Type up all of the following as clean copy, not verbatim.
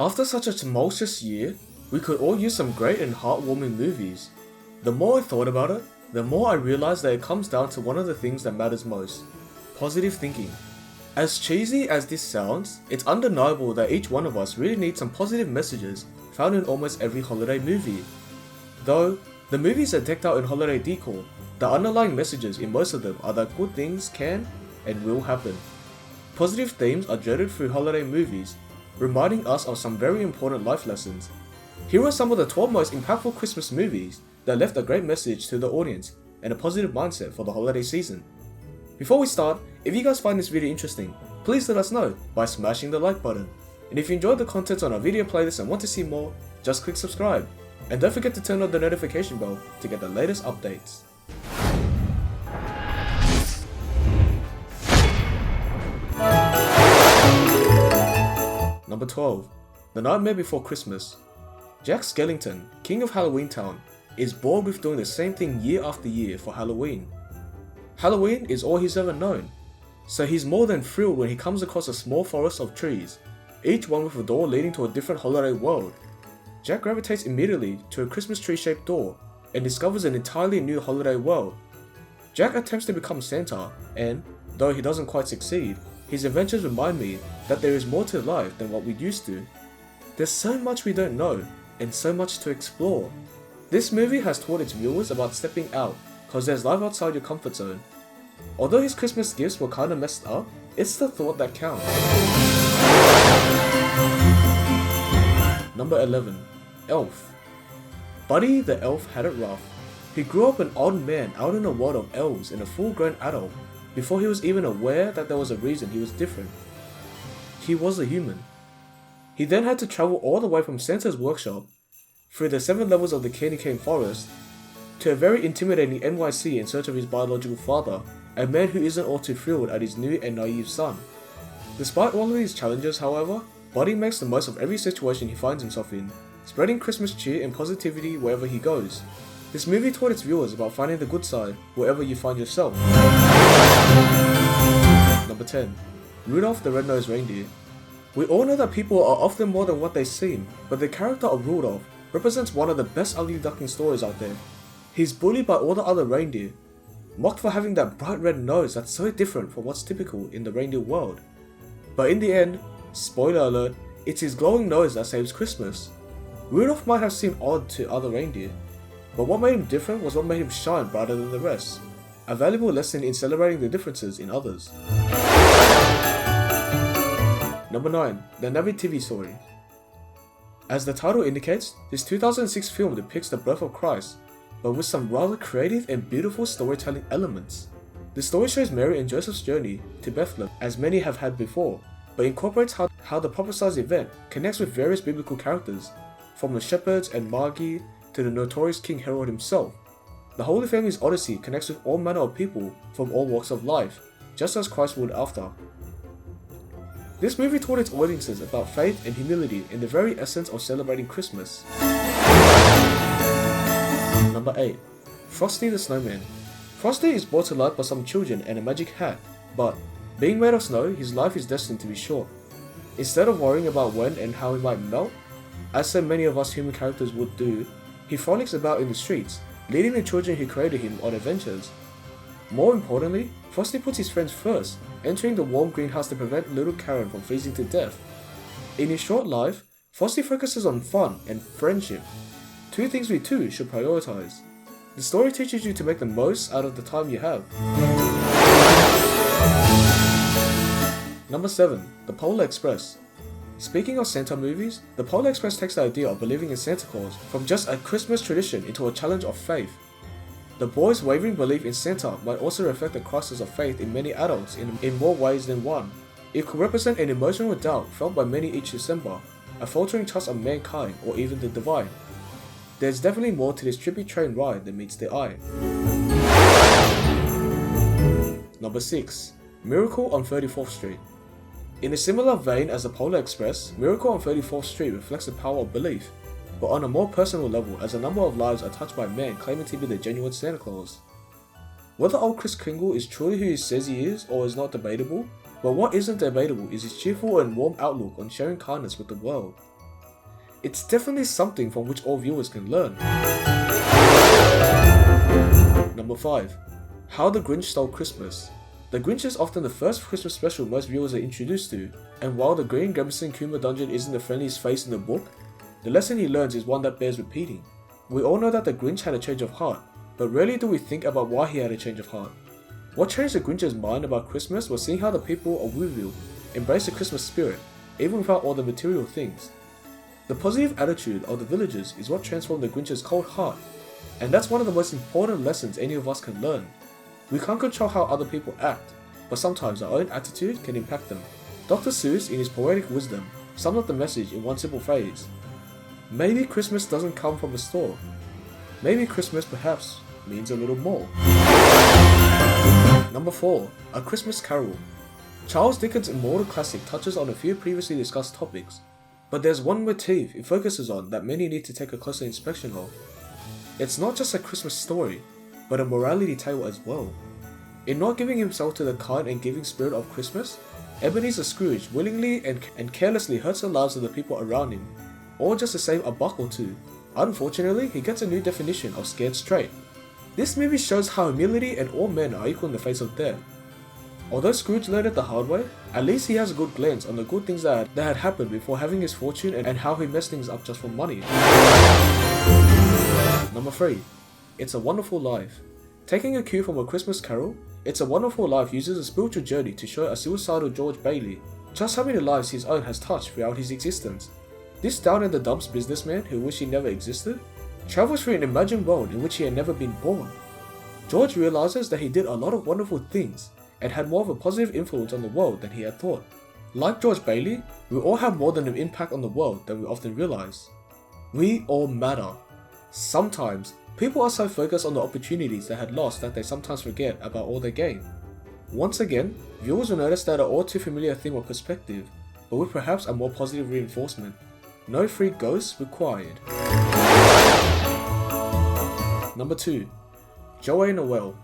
After such a tumultuous year, we could all use some great and heartwarming movies. The more I thought about it, the more I realized that it comes down to one of the things that matters most: positive thinking. As cheesy as this sounds, it's undeniable that each one of us really needs some positive messages found in almost every holiday movie. Though, the movies are decked out in holiday decor, the underlying messages in most of them are that good things can and will happen. Positive themes are threaded through holiday movies, reminding us of some very important life lessons. Here are some of the 12 most impactful Christmas movies that left a great message to the audience and a positive mindset for the holiday season. Before we start, if you guys find this video interesting, please let us know by smashing the like button. And if you enjoyed the content on our video playlist and want to see more, just click subscribe. And don't forget to turn on the notification bell to get the latest updates. Number 12. The Nightmare Before Christmas. Jack Skellington, King of Halloween Town, is bored with doing the same thing year after year for Halloween. Halloween is all he's ever known, so he's more than thrilled when he comes across a small forest of trees, each one with a door leading to a different holiday world. Jack gravitates immediately to a Christmas tree-shaped door and discovers an entirely new holiday world. Jack attempts to become Santa, and, though he doesn't quite succeed, his adventures remind me that there is more to life than what we used to. There's so much we don't know, and so much to explore. This movie has taught its viewers about stepping out, cause there's life outside your comfort zone. Although his Christmas gifts were kinda messed up, it's the thought that counts. Number 11. Elf. Buddy the elf had it rough. He grew up an odd man out in a world of elves and a full-grown adult before he was even aware that there was a reason he was different. He was a human. He then had to travel all the way from Santa's workshop, through the 7 levels of the Candy Cane Forest, to a very intimidating NYC in search of his biological father, a man who isn't all too thrilled at his new and naive son. Despite all of these challenges, however, Buddy makes the most of every situation he finds himself in, spreading Christmas cheer and positivity wherever he goes. This movie taught its viewers about finding the good side wherever you find yourself. Number 10. Rudolph the Red-Nosed Reindeer. We all know that people are often more than what they seem, but the character of Rudolph represents one of the best ugly duckling stories out there. He's bullied by all the other reindeer, mocked for having that bright red nose that's so different from what's typical in the reindeer world. But in the end, spoiler alert, it's his glowing nose that saves Christmas. Rudolph might have seemed odd to other reindeer, but what made him different was what made him shine brighter than the rest. A valuable lesson in celebrating the differences in others. Number 9. The Nativity Story. As the title indicates, this 2006 film depicts the birth of Christ, but with some rather creative and beautiful storytelling elements. The story shows Mary and Joseph's journey to Bethlehem, as many have had before, but incorporates how the prophesied event connects with various biblical characters, from the shepherds and Magi to the notorious King Herod himself. The Holy Family's odyssey connects with all manner of people from all walks of life, just as Christ would after. This movie taught its audiences about faith and humility in the very essence of celebrating Christmas. Number 8. Frosty the Snowman. Frosty is brought to life by some children and a magic hat, but, being made of snow, his life is destined to be short. Instead of worrying about when and how he might melt, as so many of us human characters would do, he frolics about in the streets, leading the children who created him on adventures. More importantly, Frosty puts his friends first, entering the warm greenhouse to prevent little Karen from freezing to death. In his short life, Frosty focuses on fun and friendship, 2 things we too should prioritize. The story teaches you to make the most out of the time you have. Number 7. The Polar Express. Speaking of Santa movies, the Polar Express takes the idea of believing in Santa Claus from just a Christmas tradition into a challenge of faith. The boys' wavering belief in Santa might also reflect the crisis of faith in many adults in more ways than one. It could represent an emotional doubt felt by many each December, a faltering trust of mankind or even the divine. There's definitely more to this trippy train ride than meets the eye. Number 6. Miracle on 34th Street. In a similar vein as the Polar Express, Miracle on 34th Street reflects the power of belief, but on a more personal level as a number of lives are touched by men claiming to be the genuine Santa Claus. Whether old Kris Kringle is truly who he says he is or is not debatable, but what isn't debatable is his cheerful and warm outlook on sharing kindness with the world. It's definitely something from which all viewers can learn. Number 5. How the Grinch Stole Christmas. The Grinch is often the first Christmas special most viewers are introduced to, and while the Green Grimacing Kuma Dungeon isn't the friendliest face in the book, the lesson he learns is one that bears repeating. We all know that the Grinch had a change of heart, but rarely do we think about why he had a change of heart. What changed the Grinch's mind about Christmas was seeing how the people of Wooville embrace the Christmas spirit, even without all the material things. The positive attitude of the villagers is what transformed the Grinch's cold heart, and that's one of the most important lessons any of us can learn. We can't control how other people act, but sometimes our own attitude can impact them. Dr. Seuss, in his poetic wisdom, summed up the message in one simple phrase. Maybe Christmas doesn't come from a store. Maybe Christmas perhaps means a little more. Number 4. A Christmas Carol. Charles Dickens' immortal classic touches on a few previously discussed topics, but there's one motif it focuses on that many need to take a closer inspection of. It's not just a Christmas story, but a morality tale as well. In not giving himself to the kind and giving spirit of Christmas, Ebenezer Scrooge willingly and carelessly hurts the lives of the people around him, all just to save a buck or two. Unfortunately, he gets a new definition of scared straight. This movie shows how humility and all men are equal in the face of death. Although Scrooge learned it the hard way, at least he has a good glance on the good things that had happened before having his fortune and how he messed things up just for money. Number 3. It's a Wonderful Life. Taking a cue from A Christmas Carol, It's a Wonderful Life uses a spiritual journey to show a suicidal George Bailey just how many lives his own has touched throughout his existence. This down-in-the-dumps businessman who wished he never existed travels through an imagined world in which he had never been born. George realizes that he did a lot of wonderful things and had more of a positive influence on the world than he had thought. Like George Bailey, we all have more than an impact on the world than we often realize. We all matter. Sometimes, people are so focused on the opportunities they had lost that they sometimes forget about all they gained. Once again, viewers will notice that an all too familiar theme of perspective, but with perhaps a more positive reinforcement. No free ghosts required. Number 2. Joey Noel.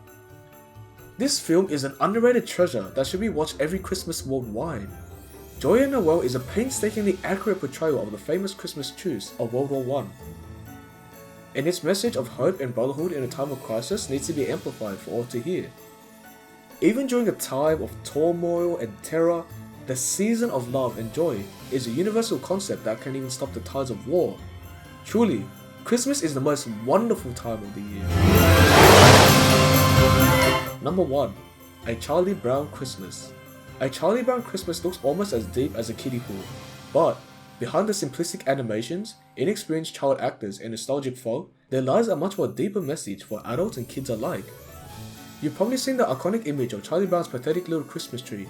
This film is an underrated treasure that should be watched every Christmas worldwide. Joey Noel is a painstakingly accurate portrayal of the famous Christmas truce of World War I. And its message of hope and brotherhood in a time of crisis needs to be amplified for all to hear. Even during a time of turmoil and terror, the season of love and joy is a universal concept that can even stop the tides of war. Truly, Christmas is the most wonderful time of the year. Number 1. A Charlie Brown Christmas. A Charlie Brown Christmas looks almost as deep as a kiddie pool, but behind the simplistic animations, inexperienced child actors and nostalgic folk, there lies a much more deeper message for adults and kids alike. You've probably seen the iconic image of Charlie Brown's pathetic little Christmas tree,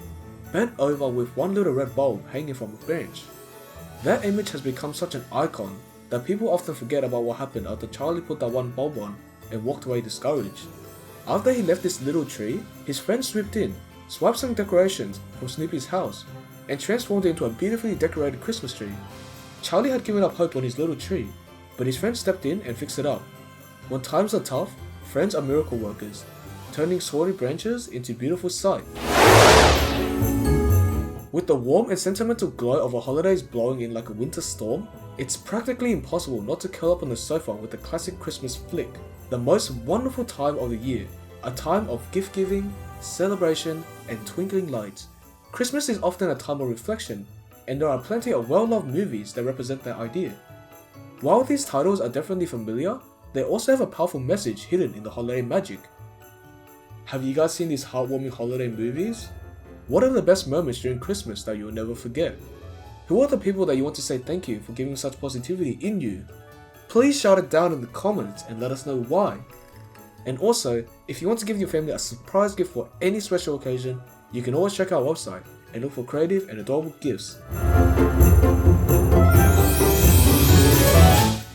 bent over with one little red bulb hanging from a branch. That image has become such an icon that people often forget about what happened after Charlie put that one bulb on and walked away discouraged. After he left this little tree, his friends swooped in, swiped some decorations from Snoopy's house, and transformed it into a beautifully decorated Christmas tree. Charlie had given up hope on his little tree, but his friends stepped in and fixed it up. When times are tough, friends are miracle workers, turning sorry branches into beautiful sight. With the warm and sentimental glow of a holidays blowing in like a winter storm, it's practically impossible not to curl up on the sofa with a classic Christmas flick. The most wonderful time of the year, a time of gift giving, celebration, and twinkling lights. Christmas is often a time of reflection, and there are plenty of well-loved movies that represent that idea. While these titles are definitely familiar, they also have a powerful message hidden in the holiday magic. Have you guys seen these heartwarming holiday movies? What are the best moments during Christmas that you'll never forget? Who are the people that you want to say thank you for giving such positivity in you? Please shout it down in the comments and let us know why. And also, if you want to give your family a surprise gift for any special occasion, you can always check our website and look for creative and adorable gifts.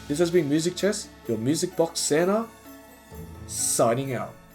This has been Music Chess, your music box Santa, signing out.